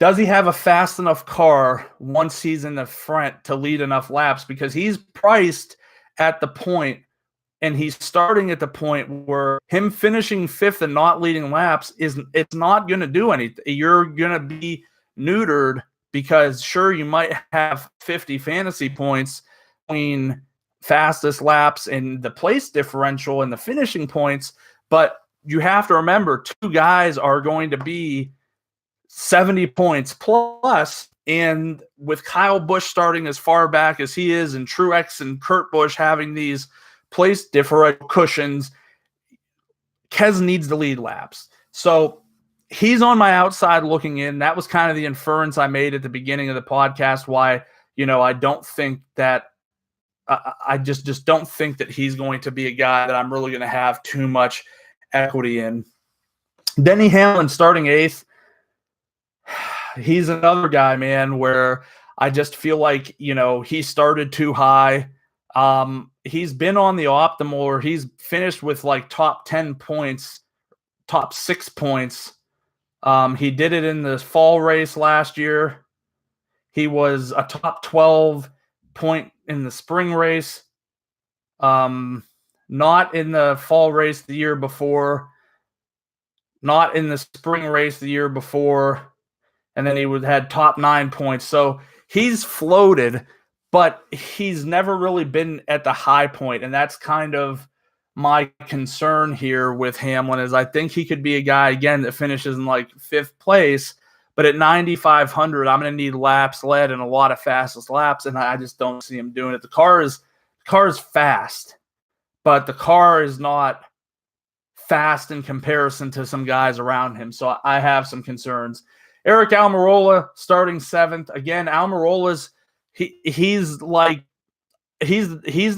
Does he have a fast enough car once he's in the front to lead enough laps? Because he's priced at the point, and he's starting at the point where him finishing 5th and not leading laps it's not going to do anything. You're going to be neutered because sure, you might have 50 fantasy points between fastest laps and the place differential and the finishing points, but you have to remember 2 guys are going to be 70 points plus, and with Kyle Busch starting as far back as he is, and Truex and Kurt Busch having these place differential cushions, Kez needs to lead laps. So he's on my outside looking in. That was kind of the inference I made at the beginning of the podcast, why, I don't think that I just don't think that he's going to be a guy that I'm really going to have too much equity in. Denny Hamlin starting 8th. He's another guy, man, where I just feel like, he started too high. He's been on the optimal, or he's finished with like top 10 points, top 6 points. He did it in the fall race last year. He was a top 12 point in the spring race. Not in the fall race the year before. Not in the spring race the year before. And then he had top 9 points. So he's floated, but he's never really been at the high point. And that's kind of my concern here with Hamlin, is I think he could be a guy, again, that finishes in like 5th place. But at 9,500, I'm going to need laps led and a lot of fastest laps. And I just don't see him doing it. The car is fast, but the car is not fast in comparison to some guys around him. So I have some concerns. Eric Almirola starting 7th. Again, Almirola's he's the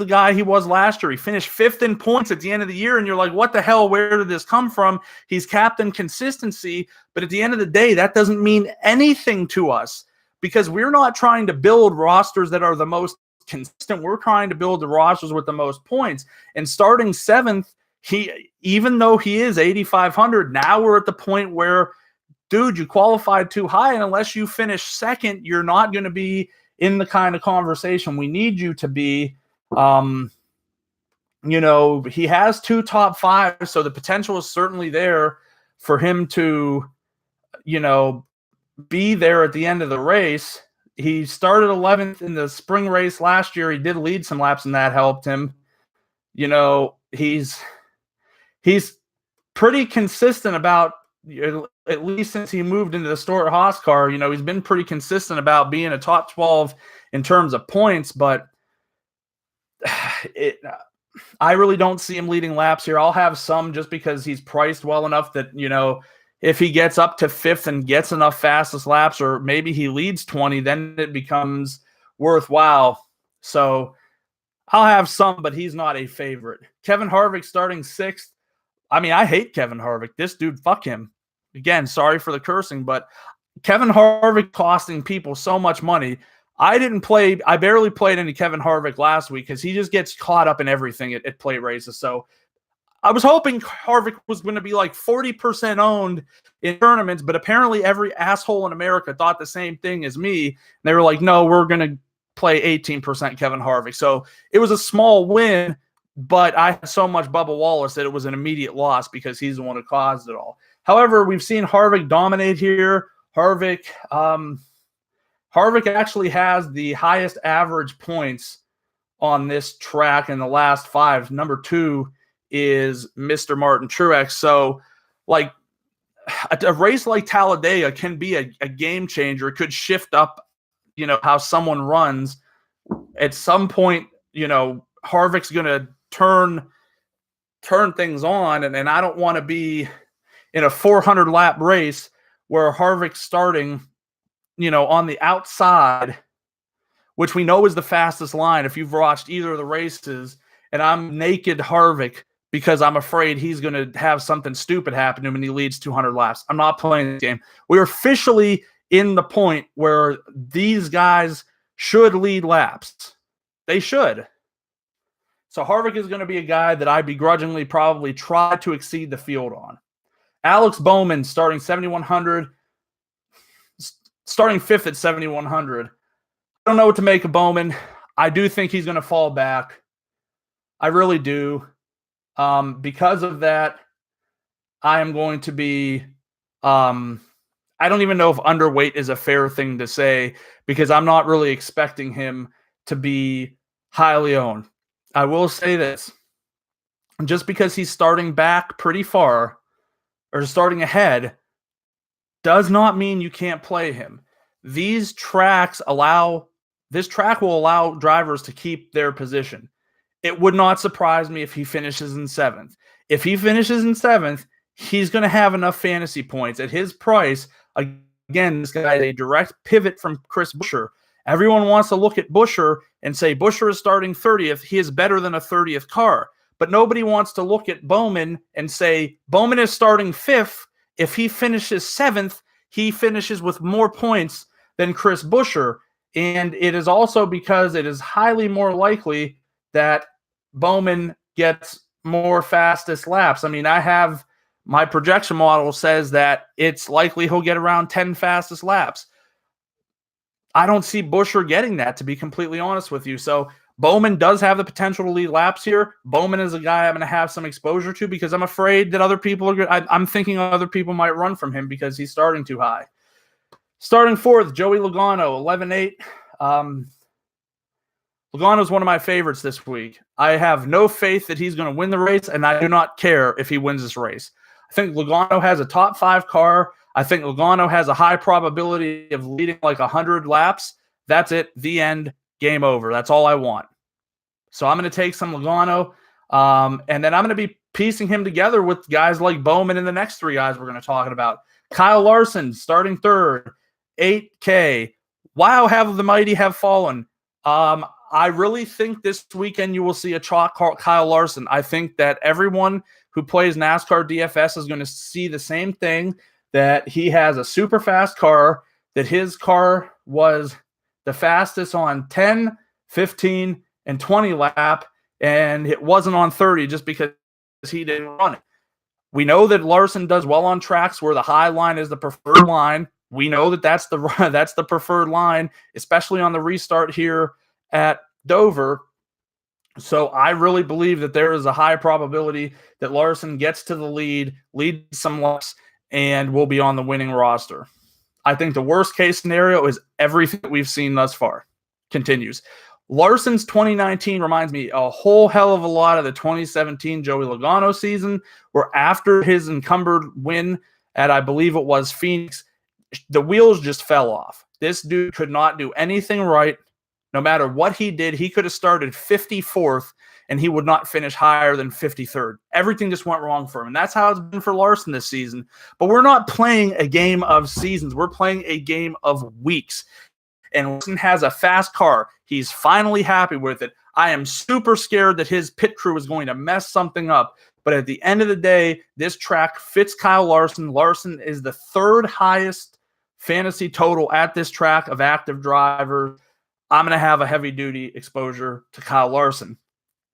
guy he was last year. He finished 5th in points at the end of the year, and you're like, what the hell? Where did this come from? He's captain consistency, but at the end of the day, that doesn't mean anything to us because we're not trying to build rosters that are the most consistent. We're trying to build the rosters with the most points. And starting 7th, even though he is 8,500, now we're at the point where, dude, you qualified too high, and unless you finish 2nd, you're not going to be in the kind of conversation we need you to be. He has 2 top 5, so the potential is certainly there for him to, be there at the end of the race. He started 11th in the spring race last year. He did lead some laps, and that helped him. He's pretty consistent about, at least since he moved into the Stewart-Haas car, he's been pretty consistent about being a top 12 in terms of points, but I really don't see him leading laps here. I'll have some just because he's priced well enough that, if he gets up to 5th and gets enough fastest laps, or maybe he leads 20, then it becomes worthwhile. So I'll have some, but he's not a favorite. Kevin Harvick starting 6th. I mean, I hate Kevin Harvick. This dude, fuck him. Again, sorry for the cursing, but Kevin Harvick costing people so much money. I barely played any Kevin Harvick last week because he just gets caught up in everything at plate races. So I was hoping Harvick was going to be like 40% owned in tournaments, but apparently every asshole in America thought the same thing as me. They were like, no, we're going to play 18% Kevin Harvick. So it was a small win, but I had so much Bubba Wallace that it was an immediate loss because he's the one who caused it all. However, we've seen Harvick dominate here. Harvick actually has the highest average points on this track in the last 5. Number 2 is Mr. Martin Truex. So, like, a race like Talladega can be a game changer. It could shift up, how someone runs. At some point, Harvick's going to turn things on, and I don't want to be in a 400-lap race where Harvick's starting, on the outside, which we know is the fastest line if you've watched either of the races, and I'm naked Harvick because I'm afraid he's going to have something stupid happen to him when he leads 200 laps. I'm not playing this game. We're officially in the point where these guys should lead laps. They should. So Harvick is going to be a guy that I begrudgingly probably try to exceed the field on. Alex Bowman starting 7,100, starting 5th at 7,100. I don't know what to make of Bowman. I do think he's going to fall back. I really do. Because of that, I am going to be, I don't even know if underweight is a fair thing to say because I'm not really expecting him to be highly owned. I will say this. Just because he's starting back pretty far or starting ahead does not mean you can't play him. This track will allow drivers to keep their position. It would not surprise me if he finishes in 7th. If he finishes in 7th, he's going to have enough fantasy points at his price. Again, this guy is a direct pivot from Chris Buescher. Everyone wants to look at Buescher and say Buescher is starting 30th. He is better than a 30th car. But nobody wants to look at Bowman and say Bowman is starting 5th. If he finishes 7th, he finishes with more points than Chris Buescher. And it is also because it is highly more likely that Bowman gets more fastest laps. I mean, I have my projection model says that it's likely he'll get around 10 fastest laps. I don't see Buescher getting that, to be completely honest with you. So Bowman does have the potential to lead laps here. Bowman is a guy I'm going to have some exposure to because I'm afraid that other people are good. I'm thinking other people might run from him because he's starting too high. Starting 4th, Joey Logano, 11.8. Logano is one of my favorites this week. I have no faith that he's going to win the race, and I do not care if he wins this race. I think Logano has a top 5 car. I think Logano has a high probability of leading like 100 laps. That's it. The end. Game over. That's all I want. So I'm going to take some Logano, and then I'm going to be piecing him together with guys like Bowman and the next 3 guys we're going to talk about. Kyle Larson starting 3rd, 8K. Wow, have the mighty have fallen. I really think this weekend you will see a chalk Kyle Larson. I think that everyone who plays NASCAR DFS is going to see the same thing, that he has a super fast car, that his car was the fastest on 10, 15, and 20 lap, and it wasn't on 30 just because he didn't run it. We know that Larson does well on tracks where the high line is the preferred line. We know that that's the preferred line, especially on the restart here at Dover. So I really believe that there is a high probability that Larson gets to the lead, leads some laps, and will be on the winning roster. I think the worst case scenario is everything that we've seen thus far continues. Larson's 2019 reminds me a whole hell of a lot of the 2017 Joey Logano season, where after his encumbered win at, I believe it was Phoenix, the wheels just fell off. This dude could not do anything right. No matter what he did, he could have started 54th and he would not finish higher than 53rd. Everything just went wrong for him. And that's how it's been for Larson this season. But we're not playing a game of seasons. We're playing a game of weeks. And Larson has a fast car. He's finally happy with it. I am super scared that his pit crew is going to mess something up. But at the end of the day, this track fits Kyle Larson. Larson is the 3rd highest fantasy total at this track of active drivers. I'm going to have a heavy-duty exposure to Kyle Larson.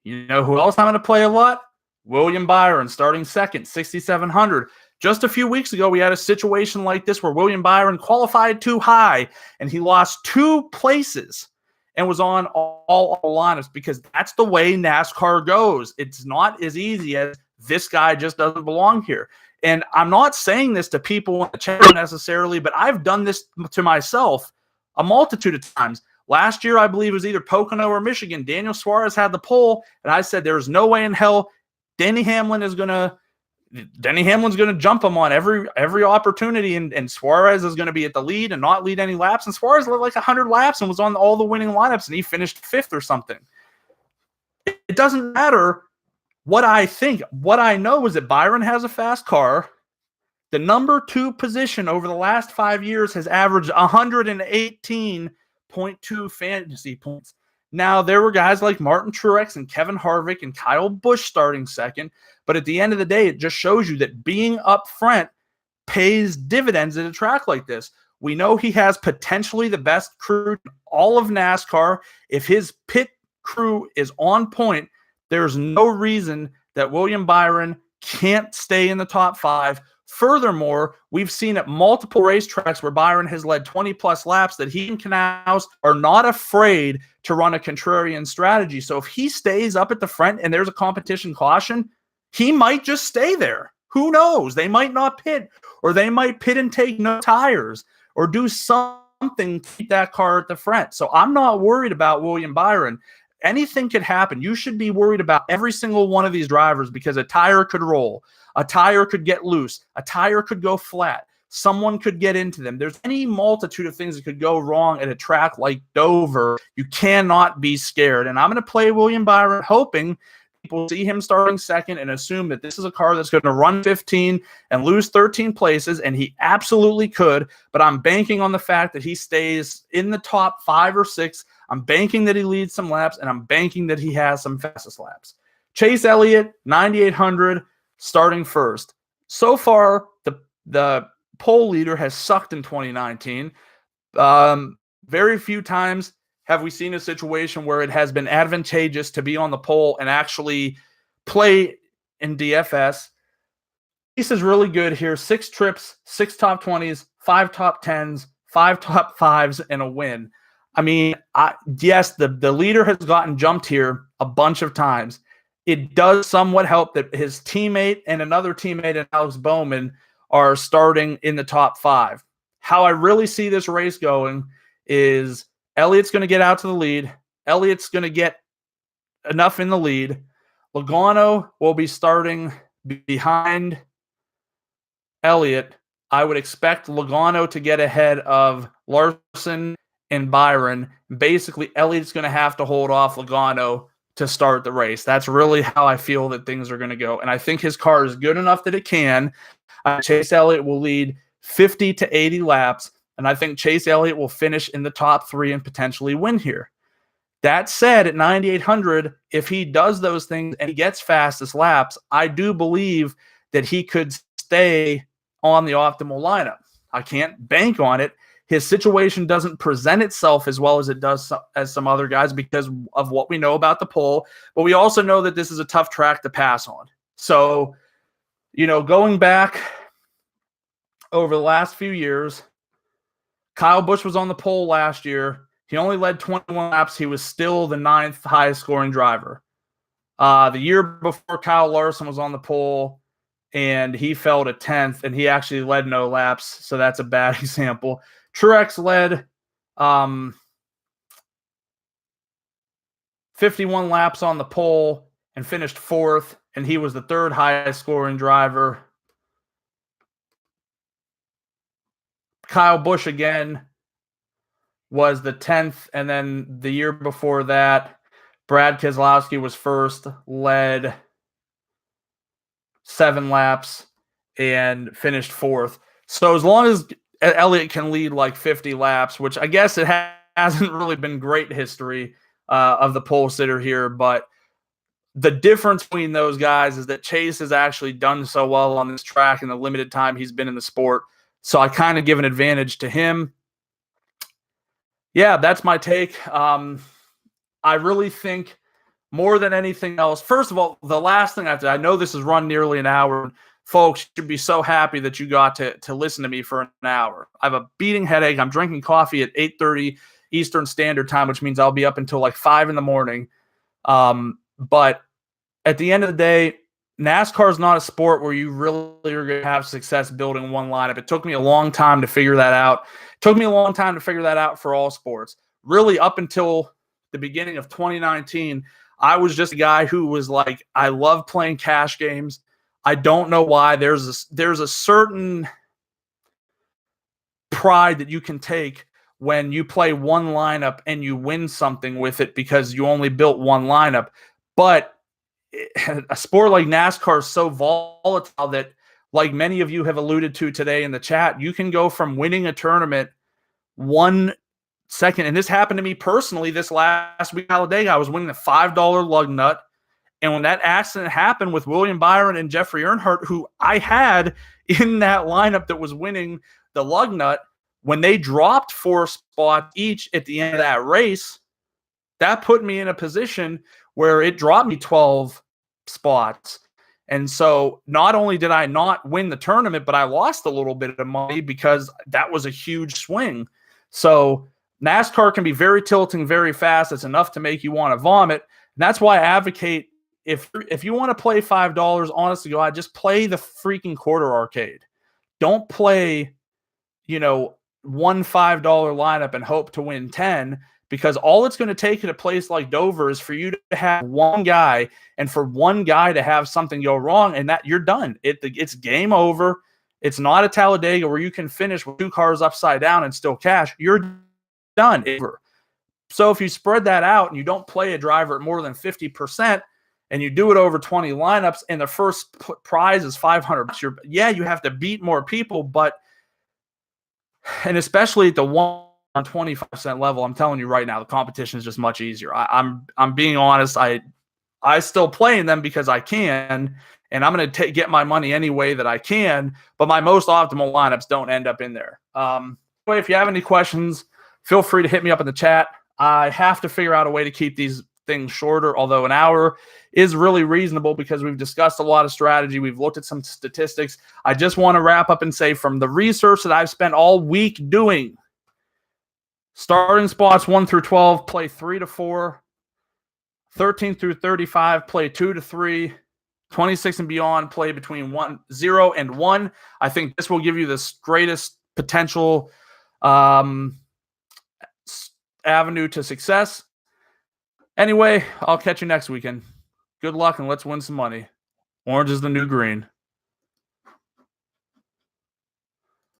You know who else I'm going to play a lot? William Byron, starting 2nd, 6,700. Just a few weeks ago, we had a situation like this where William Byron qualified too high, and he lost 2 places and was on all lineups because that's the way NASCAR goes. It's not as easy as this guy just doesn't belong here. And I'm not saying this to people in the chat necessarily, but I've done this to myself a multitude of times. Last year, I believe it was either Pocono or Michigan. Daniel Suarez had the pole, and I said there's no way in hell Denny Hamlin's going to jump him on every opportunity, and Suarez is going to be at the lead and not lead any laps. And Suarez led like 100 laps and was on all the winning lineups, and he finished 5th or something. It doesn't matter what I think. What I know is that Byron has a fast car. The number 2 position over the last 5 years has averaged 118.2 fantasy points. Now, there were guys like Martin Truex and Kevin Harvick and Kyle Busch starting second, but at the end of the day, it just shows you that being up front pays dividends at a track like this. We know he has potentially the best crew in all of NASCAR. If his pit crew is on point, there's no reason that William Byron can't stay in the top 5. Furthermore, we've seen at multiple racetracks where Byron has led 20-plus laps that he and Knaus are not afraid to run a contrarian strategy. So if he stays up at the front and there's a competition caution, he might just stay there. Who knows? They might not pit, or they might pit and take no tires, or do something to keep that car at the front. So I'm not worried about William Byron. Anything could happen. You should be worried about every single one of these drivers because a tire could roll. A tire could get loose. A tire could go flat. Someone could get into them. There's any multitude of things that could go wrong at a track like Dover. You cannot be scared. And I'm going to play William Byron, hoping people see him starting second and assume that this is a car that's going to run 15 and lose 13 places, and he absolutely could. But I'm banking on the fact that he stays in the top 5 or 6. I'm banking that he leads some laps, and I'm banking that he has some fastest laps. Chase Elliott, 9,800. Starting first. So far, the pole leader has sucked in 2019. Very few times have we seen a situation where it has been advantageous to be on the pole and actually play in DFS. This is really good here. 6 trips, 6 top 20s, 5 top 10s, 5 top 5s, and a win. I mean, yes, the leader has gotten jumped here a bunch of times. It does somewhat help that his teammate and another teammate in Alex Bowman are starting in the top 5. How I really see this race going is Elliott's going to get out to the lead. Elliott's going to get enough in the lead. Logano will be starting behind Elliott. I would expect Logano to get ahead of Larson and Byron. Basically, Elliott's going to have to hold off Logano to start the race. That's really how I feel that things are going to go. And I think his car is good enough that it can. Chase Elliott will lead 50 to 80 laps, and I think Chase Elliott will finish in the top 3 and potentially win here. That said, at 9,800, if he does those things and he gets fastest laps, I do believe that he could stay on the optimal lineup. I can't bank on it. His situation doesn't present itself as well as it does as some other guys because of what we know about the pole. But we also know that this is a tough track to pass on. So, going back over the last few years, Kyle Busch was on the pole last year. He only led 21 laps. He was still the 9th highest scoring driver. The year before, Kyle Larson was on the pole, and he fell to 10th, and he actually led no laps. So that's a bad example. Truex led 51 laps on the pole and finished 4th, and he was the 3rd highest scoring driver. Kyle Busch again was the 10th, and then the year before that, Brad Keselowski was 1st, led 7 laps, and finished 4th. So as long as Elliott can lead like 50 laps, which I guess it hasn't really been great history of the pole sitter here, but the difference between those guys is that Chase has actually done so well on this track in the limited time he's been in the sport. So I kind of give an advantage to him. Yeah, that's my take. I really think more than anything else, first of all, the last thing I know this has run nearly an hour. Folks should be so happy that you got to listen to me for an hour. I have a beating headache. I'm drinking coffee at 8:30 Eastern Standard Time, which means I'll be up until like 5 in the morning. But at the end of the day, NASCAR is not a sport where you really are going to have success building one lineup. It took me a long time to figure that out. It took me a long time to figure that out for all sports. Really, up until the beginning of 2019, I was just a guy who was like, I love playing cash games. I don't know why. There's a certain pride that you can take when you play one lineup and you win something with it because you only built one lineup. But a sport like NASCAR is so volatile that, like many of you have alluded to today in the chat, you can go from winning a tournament 1 second. And this happened to me personally this last week. Talladega, I was winning a $5 lug nut. And when that accident happened with William Byron and Jeffrey Earnhardt, who I had in that lineup that was winning the lug nut, when they dropped 4 spots each at the end of that race, that put me in a position where it dropped me 12 spots. And so not only did I not win the tournament, but I lost a little bit of money because that was a huge swing. So NASCAR can be very tilting very fast. It's enough to make you want to vomit. And that's why I advocate, if you want to play $5, honestly, God, just play the freaking quarter arcade. Don't play, one $5 lineup and hope to win 10, because all it's going to take at a place like Dover is for you to have one guy, and for one guy to have something go wrong, and that you're done. It's game over. It's not a Talladega where you can finish with 2 cars upside down and still cash. You're done. So if you spread that out and you don't play a driver at more than 50%, and you do it over 20 lineups, and the first prize is $500, you have to beat more people, and especially at the 125% level, I'm telling you right now, the competition is just much easier. I'm being honest. I still play in them because I can, and I'm going to get my money any way that I can, but my most optimal lineups don't end up in there. If you have any questions, feel free to hit me up in the chat. I have to figure out a way to keep these things shorter, although an hour is really reasonable because we've discussed a lot of strategy. We've looked at some statistics. I just want to wrap up and say, from the research that I've spent all week doing, starting spots 1 through 12, play 3 to 4. 13 through 35, play 2 to 3. 26 and beyond, play between 0 and 1. I think this will give you the greatest potential avenue to success. Anyway, I'll catch you next weekend. Good luck, and let's win some money. Orange is the new green.